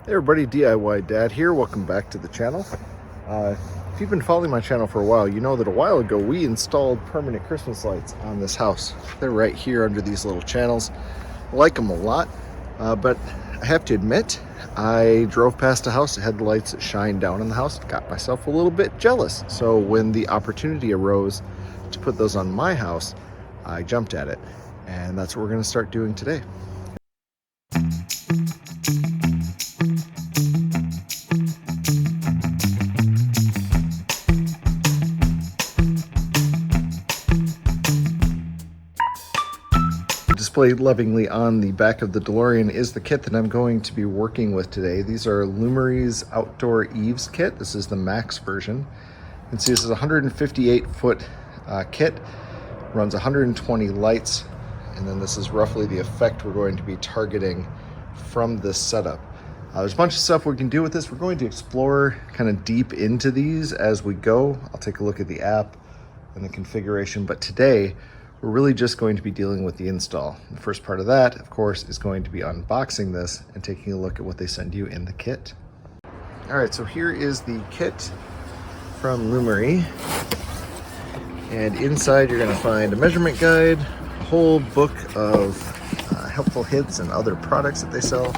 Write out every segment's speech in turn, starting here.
Hey everybody, DIY Dad here. Welcome back to the channel. If you've been following my channel for a while, you know that a while ago we installed permanent Christmas lights on this house. They're right here under these little channels. I like them a lot, but I have to admit, I drove past a house that had the lights that shine down in the house, got myself a little bit jealous. So when the opportunity arose to put those on my house, I jumped at it. And that's what we're going to start doing today. Displayed lovingly on the back of the DeLorean is the kit that I'm going to be working with today. These are Lumary's Outdoor Eaves kit. This is the max version. You can see this is a 158-foot kit, runs 120 lights, and then this is roughly the effect we're going to be targeting from this setup. There's a bunch of stuff we can do with this. We're going to explore kind of deep into these as we go. I'll take a look at the app and the configuration, but today we're really just going to be dealing with the install. The first part of that, of course, is going to be unboxing this and taking a look at what they send you in the kit. All right, so here is the kit from Lumary. And inside you're gonna find a measurement guide, a whole book of helpful hints and other products that they sell,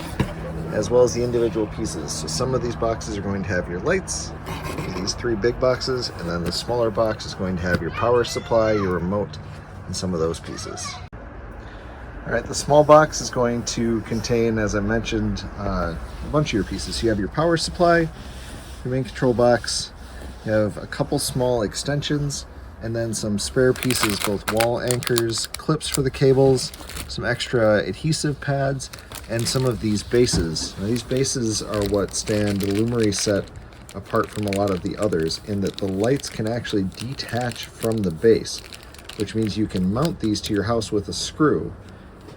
as well as the individual pieces. So some of these boxes are going to have your lights, these three big boxes, and then the smaller box is going to have your power supply, your remote, and some of those pieces. All right, the small box is going to contain, as I mentioned, a bunch of your pieces. So you have your power supply, your main control box, you have a couple small extensions, and then some spare pieces, both wall anchors, clips for the cables, some extra adhesive pads, and some of these bases. Now, these bases are what stand the Lumary set apart from a lot of the others in that the lights can actually detach from the base, which means you can mount these to your house with a screw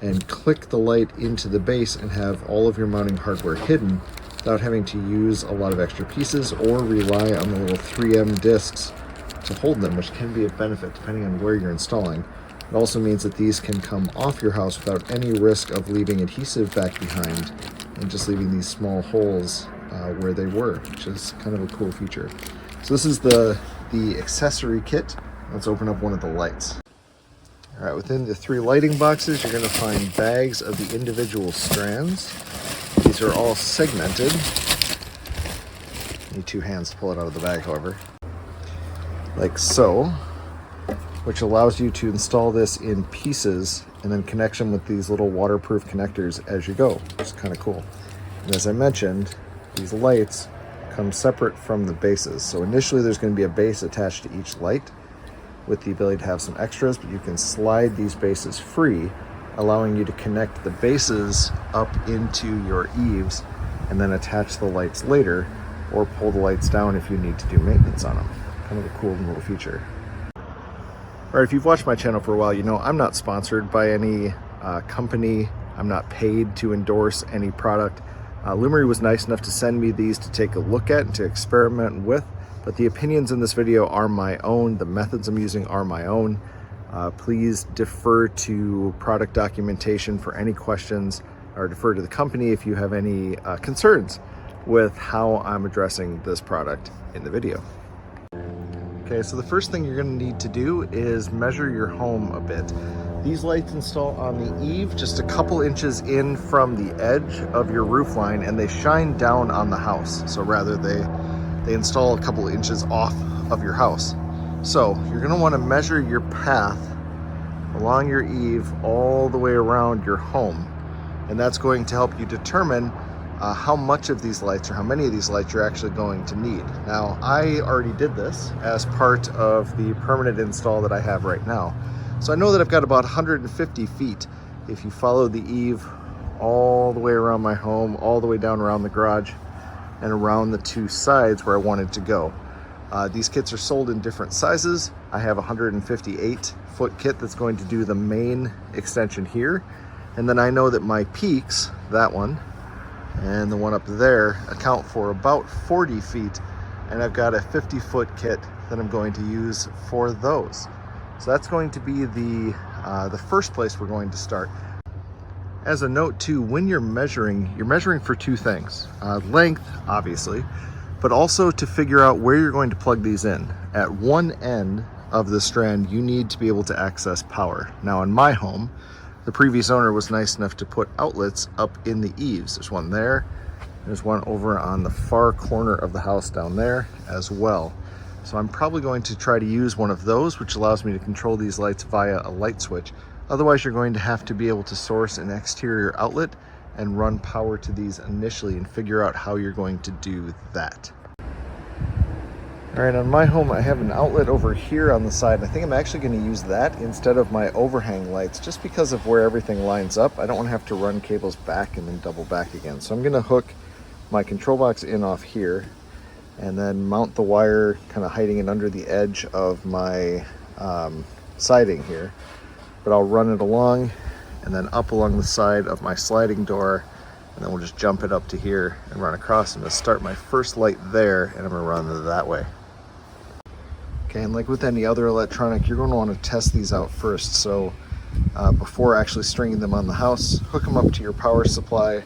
and click the light into the base and have all of your mounting hardware hidden without having to use a lot of extra pieces or rely on the little 3M discs to hold them, which can be a benefit depending on where you're installing. It also means that these can come off your house without any risk of leaving adhesive back behind and just leaving these small holes where they were, which is kind of a cool feature. So this is the accessory kit. Let's open up one of the lights. All right, within the three lighting boxes, you're going to find bags of the individual strands. These are all segmented. You need two hands to pull it out of the bag, however. Like so, which allows you to install this in pieces and then connect them with these little waterproof connectors as you go, which is kind of cool. And as I mentioned, these lights come separate from the bases. So initially there's going to be a base attached to each light with the ability to have some extras, but you can slide these bases free, allowing you to connect the bases up into your eaves and then attach the lights later or pull the lights down if you need to do maintenance on them. Kind of a cool little feature. All right, if you've watched my channel for a while, you know I'm not sponsored by any company. I'm not paid to endorse any product. Lumary was nice enough to send me these to take a look at and to experiment with, but the opinions in this video are my own. The methods I'm using are my own. Please defer to product documentation for any questions, or defer to the company if you have any concerns with how I'm addressing this product in the video. Okay, so the first thing you're going to need to do is measure your home a bit. These lights install on the eave just a couple inches in from the edge of your roof line, and they shine down on the house. So rather they install a couple inches off of your house. So you're going to want to measure your path along your eave all the way around your home, and that's going to help you determine how much of these lights or how many of these lights you're actually going to need. Now, I already did this as part of the permanent install that I have right now. So I know that I've got about 150 feet if you follow the eave all the way around my home, all the way down around the garage, and around the two sides where I wanted to go. These kits are sold in different sizes. I have a 158-foot kit that's going to do the main extension here. And then I know that my peaks, that one, and the one up there, account for about 40 feet. And I've got a 50-foot kit that I'm going to use for those. So that's going to be the first place we're going to start. As a note too, when you're measuring for two things. Length, obviously, but also to figure out where you're going to plug these in. At one end of the strand, you need to be able to access power. Now in my home, the previous owner was nice enough to put outlets up in the eaves. There's one there, there's one over on the far corner of the house down there as well. So I'm probably going to try to use one of those, which allows me to control these lights via a light switch. Otherwise, you're going to have to be able to source an exterior outlet and run power to these initially and figure out how you're going to do that. All right, on my home, I have an outlet over here on the side. I think I'm actually going to use that instead of my overhang lights, just because of where everything lines up. I don't want to have to run cables back and then double back again. So I'm going to hook my control box in off here and then mount the wire kind of hiding it under the edge of my siding here. But I'll run it along and then up along the side of my sliding door, and then we'll just jump it up to here and run across. I'm gonna start my first light there, and I'm gonna run it that way. Okay, and like with any other electronic, you're gonna wanna test these out first. So before actually stringing them on the house, hook them up to your power supply.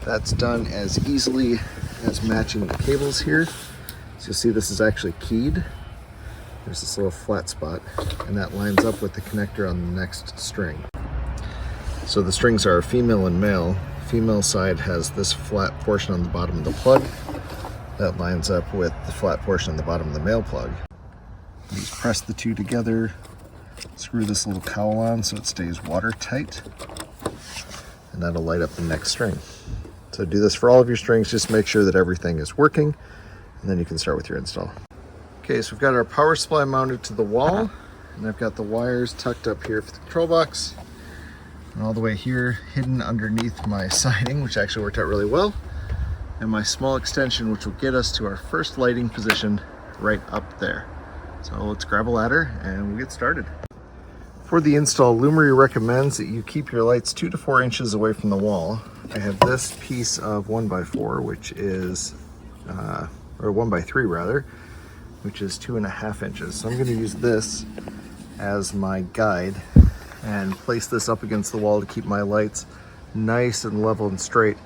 That's done as easily as matching the cables here. So you'll see this is actually keyed. There's this little flat spot, and that lines up with the connector on the next string. So the strings are female and male. Female side has this flat portion on the bottom of the plug. That lines up with the flat portion on the bottom of the male plug. You just press the two together, screw this little cowl on so it stays watertight, and that'll light up the next string. So do this for all of your strings, just make sure that everything is working, and then you can start with your install. Okay, so we've got our power supply mounted to the wall, and I've got the wires tucked up here for the control box, and all the way here hidden underneath my siding, which actually worked out really well, and my small extension, which will get us to our first lighting position right up there. So let's grab a ladder and we'll get started. For the install, Lumary recommends that you keep your lights 2 to 4 inches away from the wall. I have this piece of 1x4, which is, or 1x3 rather, which is 2.5 inches. So I'm going to use this as my guide and place this up against the wall to keep my lights nice and level and straight,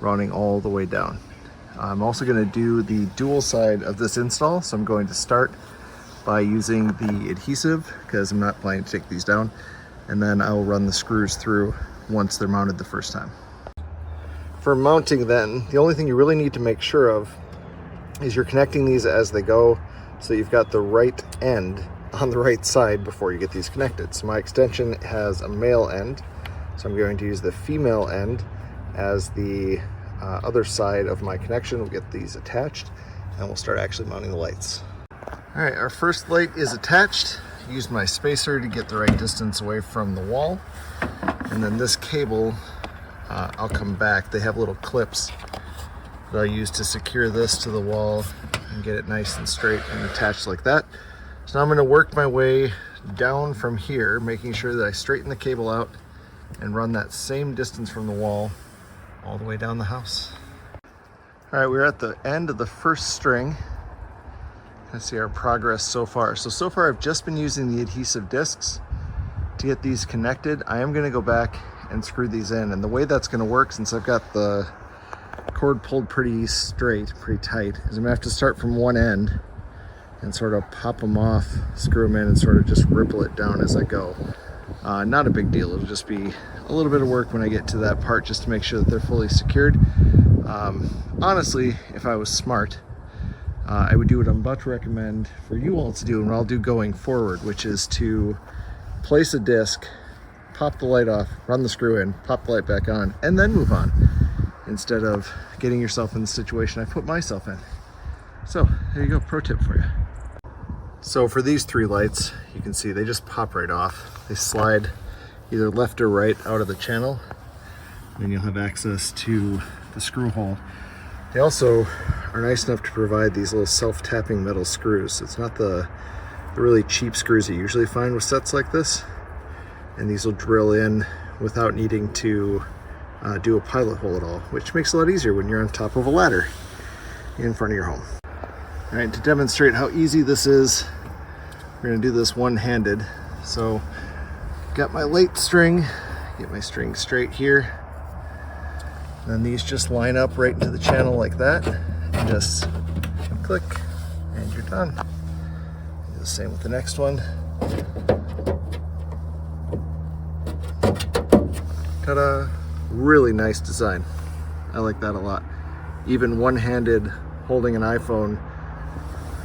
running all the way down. I'm also going to do the dual side of this install, so I'm going to start by using the adhesive because I'm not planning to take these down, and then I will run the screws through once they're mounted the first time. For mounting then, the only thing you really need to make sure of is you're connecting these as they go, so you've got the right end on the right side before you get these connected. So my extension has a male end, so I'm going to use the female end as the other side of my connection. We'll get these attached and we'll start actually mounting the lights. All right, our first light is attached. Used my spacer to get the right distance away from the wall. And then this cable, I'll come back. They have little clips that I'll use to secure this to the wall and get it nice and straight and attached like that. So now I'm going to work my way down from here, making sure that I straighten the cable out and run that same distance from the wall all the way down the house. All right, we're at the end of the first string. Let's see our progress so far. So far I've just been using the adhesive discs to get these connected. I am going to go back and screw these in, and the way that's going to work, since I've got the cord pulled pretty straight, pretty tight, is I'm going to have to start from one end and sort of pop them off, screw them in, and sort of just ripple it down as I go. Not a big deal. It'll just be a little bit of work when I get to that part, just to make sure that they're fully secured. Honestly, if I was smart, I would do what I'm about to recommend for you all to do, and what I'll do going forward, which is to place a disc, pop the light off, run the screw in, pop the light back on, and then move on, instead of getting yourself in the situation I put myself in. So there you go, pro tip for you. So for these 3 lights, you can see they just pop right off. They slide either left or right out of the channel, and then you'll have access to the screw hole. They also are nice enough to provide these little self-tapping metal screws. So it's not the really cheap screws you usually find with sets like this. And these will drill in without needing to do a pilot hole at all, which makes it a lot easier when you're on top of a ladder in front of your home. All right, to demonstrate how easy this is, we're gonna do this one-handed. So got my light string, get my string straight here, then these just line up right into the channel like that. And just click, and you're done. Do the same with the next one. Ta-da! Really nice design. I like that a lot. Even one-handed holding an iPhone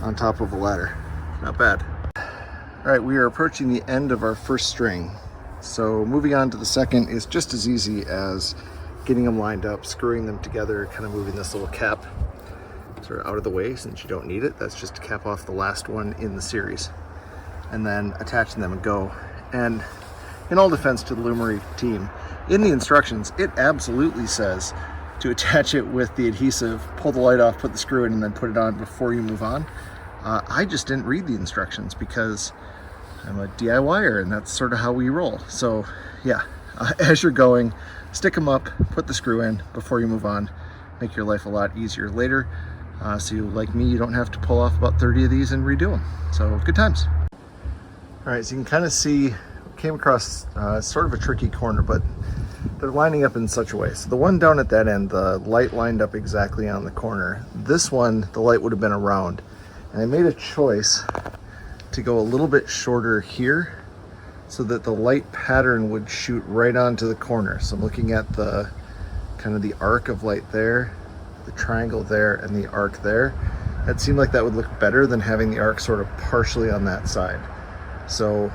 on top of a ladder. Not bad. All right, we are approaching the end of our first string. So moving on to the second is just as easy as getting them lined up, screwing them together, kind of moving this little cap sort of out of the way since you don't need it. That's just to cap off the last one in the series. And then attaching them and go. And in all defense to the Lumary team, in the instructions, it absolutely says to attach it with the adhesive, pull the light off, put the screw in, and then put it on before you move on. I just didn't read the instructions because I'm a DIYer and that's sort of how we roll. So yeah, as you're going, stick them up, put the screw in before you move on, make your life a lot easier later. So you, like me, you don't have to pull off about 30 of these and redo them. So good times. All right, so you can kind of see, came across sort of a tricky corner, but they're lining up in such a way. So the one down at that end, the light lined up exactly on the corner. This one, the light would have been around. And I made a choice to go a little bit shorter here so that the light pattern would shoot right onto the corner. So I'm looking at the kind of the arc of light there, the triangle there, and the arc there. It seemed like that would look better than having the arc sort of partially on that side. So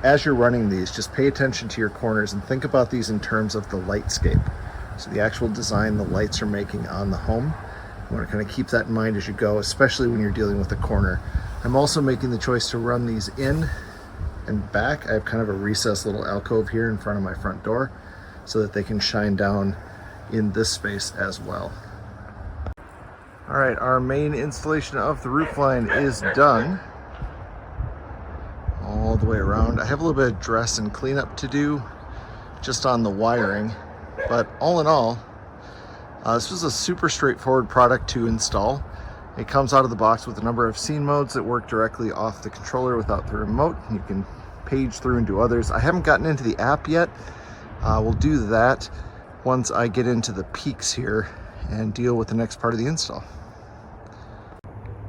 as you're running these, just pay attention to your corners and think about these in terms of the lightscape. So the actual design the lights are making on the home. You want to kind of keep that in mind as you go, especially when you're dealing with the corner. I'm also making the choice to run these in and back. I have kind of a recessed little alcove here in front of my front door so that they can shine down in this space as well. All right, our main installation of the roof line is done. All the way around. I have a little bit of dress and cleanup to do just on the wiring, but all in all, this was a super straightforward product to install. It comes out of the box with a number of scene modes that work directly off the controller without the remote. You can page through and do others. I haven't gotten into the app yet. We'll do that once I get into the peaks here and deal with the next part of the install.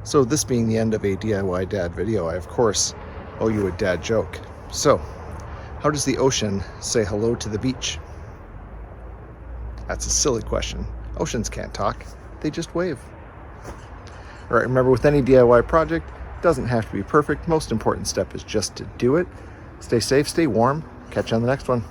So this being the end of a DIY dad video, I of course owe you a dad joke. So, how does the ocean say hello to the beach? That's a silly question. Oceans can't talk, they just wave. All right, remember, with any DIY project, it doesn't have to be perfect. Most important step is just to do it. Stay safe, stay warm. Catch you on the next one.